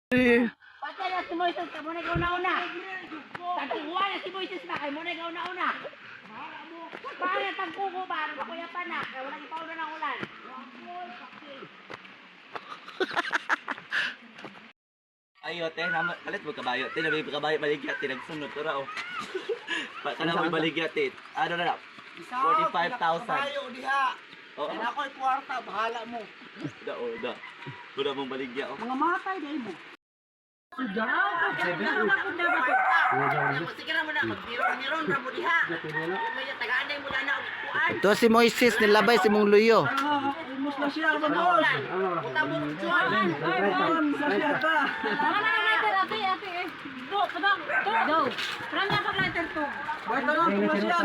Patay na si Moises, ka muna ikaw na-una. Tagkuha na si Moises na, kay muna ikaw na-una. Paano na tagkuko ba? Ano kuya pa na? Kaya walang ipaw na ng ulan. Ayo, te, palit mo kabayo. Te, nabi kabayo baligya, te, nagsunod. Tura, oh. Kana mo baligya, te. Ano na, 45,000. Kabayo diha. Oo. Kaya ako'y kwarta, bahala mo. Da, oh, da. Wala mong baligya, oh. Mga matay dahil mo. Sige na mo na, magbiron-biron na mo diha. May tagaan mo na kuan. Ito si Moises, nilabay si mong luyo. Imus na siya, mabos. Puta mo jualan. Sa siya ka. Tama na lighter, ate. Go, padang. Go. Tara na pa lighter to. Wait na lang, imus siya.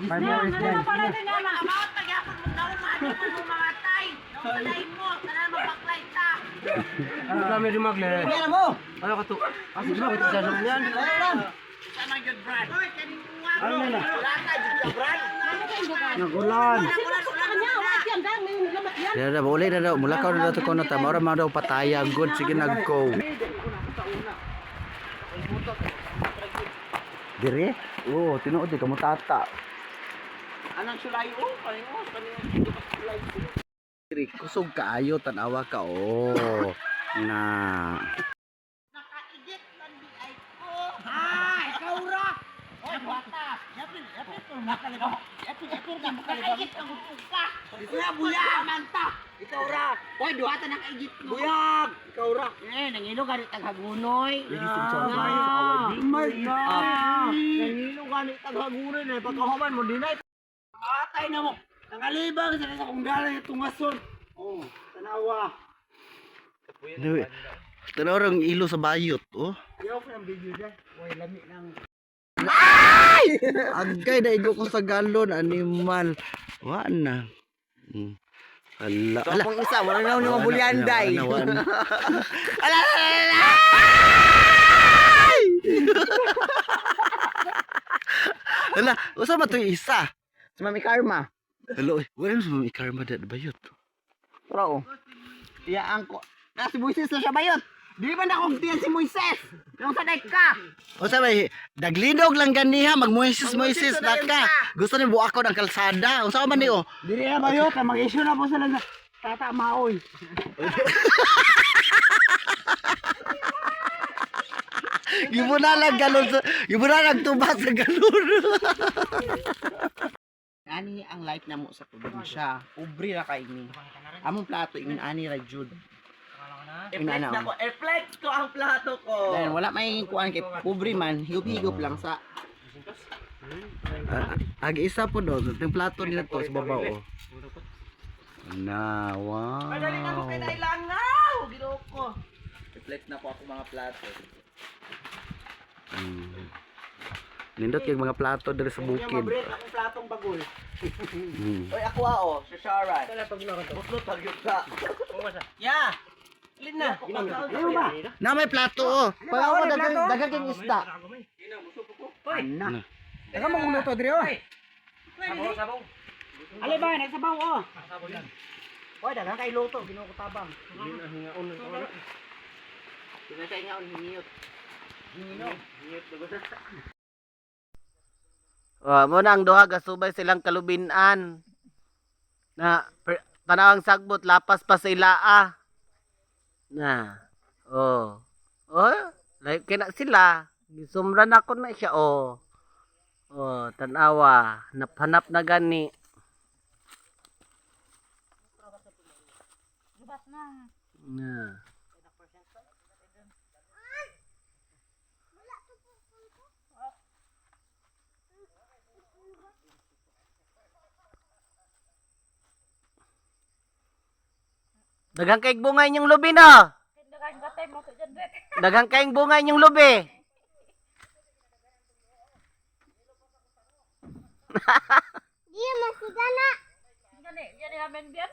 Ano pa lighter nga na? Amawat pagyapon mo daw, mani mo mamatay. Patay mo, kana mabacklight ta. Kami rin magle. Kaya mo. Ano ka to? Kasi di ba ito sa loob niyan? Sama gyud Brad. Oy, kaning kuha. Ano na? Wala ka gyud ka Brad. Nagulan. Dada, boleh dada, mula kau dada tu kau nata, mara mara pataya good, sige nagko. Dire? Oh, tinuod di kamu tata. Anong sulayo? Kanino? Dire, kusog kaayo tanawa ka oh. Na. Nakaigit man di ay ko. Ah, ikaw ra. Oy, bata. Yapin ko nakalibaw. Yapin ka nakaigit ang upa. Ikuya buyag. Manta. Ikaw ra. Oy, duha ta nakaigit mo. Buyag. Ikaw ra. Nangilo gani taghagunoy. My God. Nanino ganit taghagunoy na pagkahuman mo dinay. Atay na mo. Nangalibang sa kung galing itong ason. Oh, tanawa. Tanawang ilo sa bayot, oh. Ayaw ko ng video dyan. Uy, lami ng... Agay na igo ko sa galon, animal. Wa na. Ala, ala. Pang isa, wala na yung mga bulyanday. Ala, ala, usa man to isa. Si Mami Karma. Hello, wala sa mga karma dat bayot. Pero, iyaan ko. Si Moises na siya bayot. Di ba na kong tiyan si Moises? Nung sa dike ka. Usa may naglinog lang ganiha mag Moises Moises Moises na yun ka. Gusto ni buak ko ng kalsada. Usa man ni oh. Dili na bayot. Mag-issue na po sila na Tata Maoy. Gimuna lang galon sa gimuna lang tubas sa galon. Ani ang light na mo sa probinsya. Ubri ra kay ni. Among plato ingin ani ra jud. I-flex na ko. I-flex ko ang plato ko. Then wala may kuan kay ubri man, higop-higop lang sa Ag isa po do, yung plato nila to sa baba oh. Na, wow. Madali na mo kay nailangaw. Ginoo ko. I-flex na ko ako mga plato. Nindot yung mga plato dari sa Yung bukid. mabret akong platong bagol. Oy, ako si Sharon. Buslot pagyud ka. Yeah. Lin na. Ano ba? Na may plato oh. Pag ako dagang king isda. Ana. Daga mo luto dire oh. Sabaw. Ali ba nagsabaw oh. Sabaw yan. Oy, dagang kay luto, Ginoo ko tabang. Hingaon. Pinasay nga on hingiyot. Mo na ang duha gasubay silang kalubinan. Na tanawang sagbot lapas pa sa ilaa. Na. Oh. Oh, like kina sila. Gisumran ako na siya oh. Oh, tanawa, hanap na gani. Na. Daghang kaig bungay inyong lubi no. Daghang kaig bungay inyong lubi. Iya masih gana. Gani, jadi amen bian.